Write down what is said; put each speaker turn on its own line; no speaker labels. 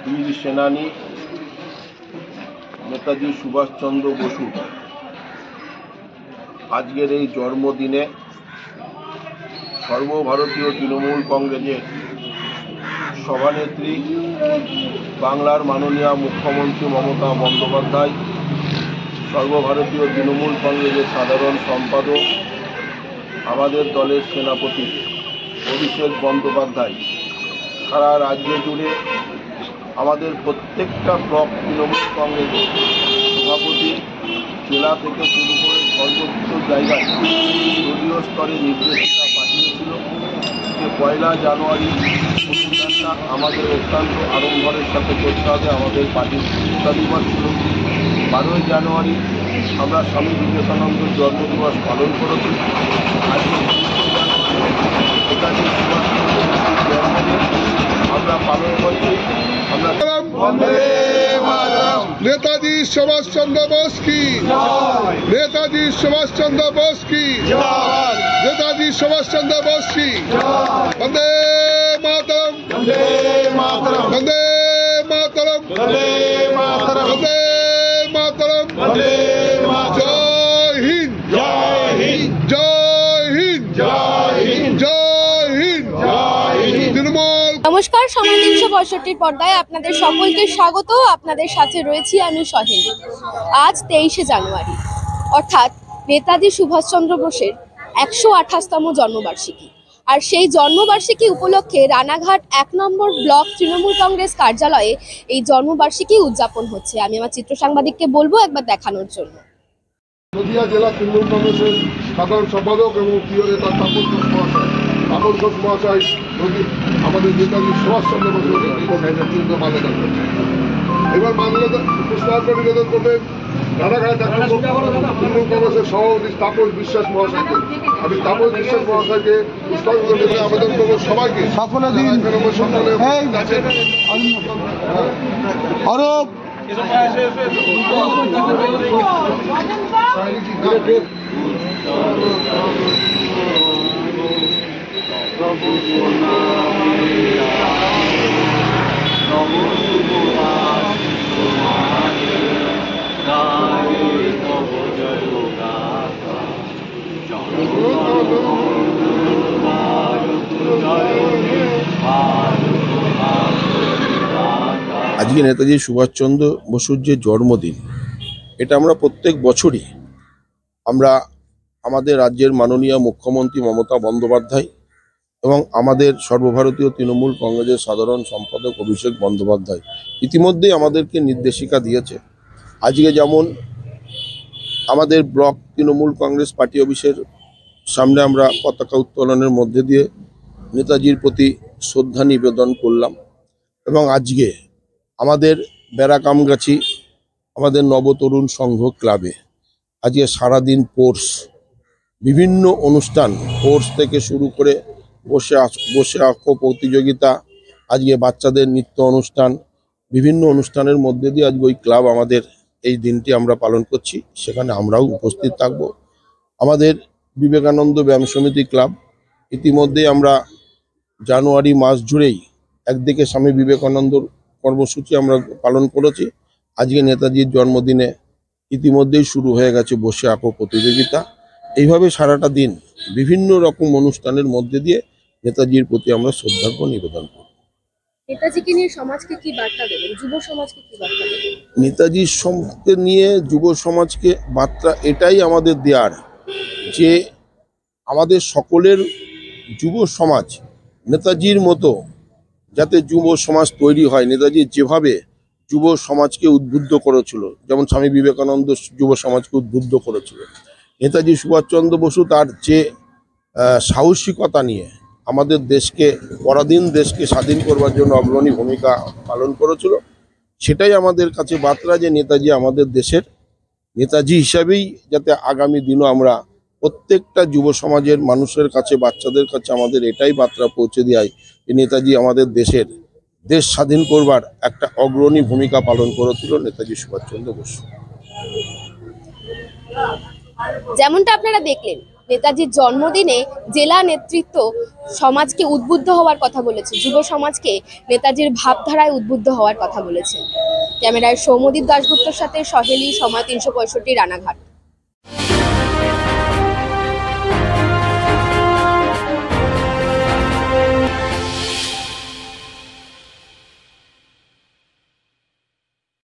বীর সেনানী নেতাজি সুভাষচন্দ্র বসু আজকের এই জন্মদিনে সর্বভারতীয় তৃণমূল কংগ্রেসের সভানেত্রী বাংলার মাননীয় মুখ্যমন্ত্রী মমতা বন্দ্যোপাধ্যায়, সর্বভারতীয় তৃণমূল কংগ্রেসের সাধারণ সম্পাদক আমাদের দলের সেনাপতি অভিষেক বন্দ্যোপাধ্যায় সারা রাজ্য জুড়ে আমাদের প্রত্যেকটা ব্লক তৃণমূল কংগ্রেসের সভাপতি জেলা থেকে শুরু করে সর্বোচ্চ জায়গায় দলীয় স্তরে নির্দেশিকা পাঠিয়েছিল যে 1 জানুয়ারি অনুষ্ঠানটা আমাদের অত্যন্ত আড়ম্বরের সাথে করতে হবে। আমাদের পার্টির প্রতিষ্ঠা দিবস ছিল 12 জানুয়ারি, আমরা স্বামী বিবেকানন্দের জন্মদিবস পালন করেছি। আজকে নেতাজি সুভাষচন্দ্র বসুর জন্মদিন আমরা পালন করছি।
नेताजी सुभाष चंद्र बोस की, नेताजी सुभाष चंद्र बोस की, नेताजी सुभाष चंद्र बोस की। वंदे मातरम, वंदे मातरम, वंदे मातरम, वंदे मातरम, वंदे मातरम, वंदे मातरम। जय हिंद, जय हिंद, जय हिंद, जय हिंद, जय हिंद, जय हिंद।
নমস্কার, সময় 365 পর্দায় আপনাদের সকলকে স্বাগত। আপনাদের সাথে রয়েছি আমি সহেলি। আজ 23 জানুয়ারি অর্থাৎ নেতাজি সুভাষচন্দ্র বোসের 128তম জন্মবার্ষিকী। আর সেই জন্মবার্ষিকী উপলক্ষে রানাঘাট 1 নম্বর ব্লক তৃণমূল কংগ্রেস কার্যালয়ে এই জন্মবার্ষিকী উদযাপন হচ্ছে। আমি আমার চিত্র সাংবাদিককে বলবো একবার দেখানোর জন্য।
নদিয়া জেলা তৃণমূল কংগ্রেসের সাধারণ সম্পাদক এবং প্রিয় নেতা তাপস ঘোষ মহাশয় আমাদের নেতাজি সুভাষচন্দ্র বসুর নেতৃত্ব মান্যতা করছেন। এবার মান্যতা পুষ্পার্ঘ নিবেদন করবেন রানাঘাট তৃণমূল কংগ্রেসের সভাপতি তাপস বিশ্বাস মহাশয়কে। আমি তাপস বিশ্বাস মহাশয়কে পুষ্পার্ঘ নিবেদন আবেদন করবো সবাইকে সকলে অরূপ
আজকে নেতাজি সুভাষচন্দ্র বসুর যে জন্মদিন, এটা আমরা প্রত্যেক বছরই আমরা আমাদের রাজ্যের মাননীয় মুখ্যমন্ত্রী মমতা বন্দ্যোপাধ্যায় এবং আমাদের সর্বভারতীয় তৃণমূল কংগ্রেসের সাধারণ সম্পাদক অভিষেক বন্দ্যোপাধ্যায় ইতিমধ্যেই আমাদেরকে নির্দেশিকা দিয়েছে। আজকে যেমন আমাদের ব্লক তৃণমূল কংগ্রেস পার্টি অফিসের সামনে আমরা পতাকা উত্তোলনের মধ্যে দিয়ে নেতাজির প্রতি শ্রদ্ধা নিবেদন করলাম এবং আজকে আমাদের ব্যারাকামগাছি আমাদের নবতরুণ সংঘ ক্লাবে আজকে সারাদিন কোর্স, বিভিন্ন অনুষ্ঠান, কোর্স থেকে শুরু করে বসে আঁকো প্রতিযোগিতা, আজকে বাচ্চাদের নৃত্য অনুষ্ঠান, বিভিন্ন অনুষ্ঠানের মধ্যে দিয়ে আজকে ওই ক্লাব আমাদের এই দিনটি আমরা পালন করছি। সেখানে আমরাও উপস্থিত থাকব। আমাদের বিবেকানন্দ ব্যায়াম সমিতি ক্লাব ইতিমধ্যেই আমরা জানুয়ারি মাস জুড়েই একদিকে স্বামী বিবেকানন্দর কর্মসূচি আমরা পালন করেছি। আজকে নেতাজির জন্মদিনে ইতিমধ্যেই শুরু হয়ে গেছে বসে আঁকো প্রতিযোগিতা। এইভাবে সারাটা দিন বিভিন্ন রকম অনুষ্ঠানের মধ্যে দিয়ে নেতাজির প্রতি আমরা শ্রদ্ধার্ঘ নিবেদন করি।
নেতাজিকে নিয়ে সমাজকে কি বার্তা দেবেন, যুব সমাজকে কি বার্তা দেবেন?
নেতাজির সঙ্গে নিয়ে যুব সমাজকে বার্তা এটাই আমাদের দেওয়ার যে আমাদের সকলের যুব সমাজ নেতাজির মতো যাতে যুব সমাজ তৈরি হয়। নেতাজি যেভাবে যুব সমাজকে উদ্বুদ্ধ করেছিল, যেমন স্বামী বিবেকানন্দ যুব সমাজকে উদ্বুদ্ধ করেছিল, নেতাজি সুভাষচন্দ্র বসু তার যে সাহসিকতা নিয়ে আমাদের দেশকে, পরাধীন দেশকে স্বাধীন করবার জন্য অগ্রণী ভূমিকা পালন করেছিল, সেটাই আমাদের কাছে বার্তা যে নেতাজি আমাদের দেশের নেতাজি হিসাবেই যাতে আগামী দিনও আমরা প্রত্যেকটা যুব সমাজের মানুষের কাছে, বাচ্চাদের কাছে আমাদের এটাই বার্তা পৌঁছে দেয় যে নেতাজি আমাদের দেশের দেশ স্বাধীন করবার একটা অগ্রণী ভূমিকা পালন করেছিল নেতাজি সুভাষচন্দ্র বসু।
যেমনটা আপনারা দেখলেন, নেতাজির জন্মদিনে জেলা নেতৃত্ব সমাজকে উদ্বুদ্ধ হওয়ার কথা বলেছে, যুব সমাজকে নেতাজির ভাবধারায় উদ্বুদ্ধ হওয়ার কথা বলেছে। ক্যামেরায় সৌম্যদীপ দাশগুপ্তর সাথে সহেলি, সময় 365 রানাঘাট।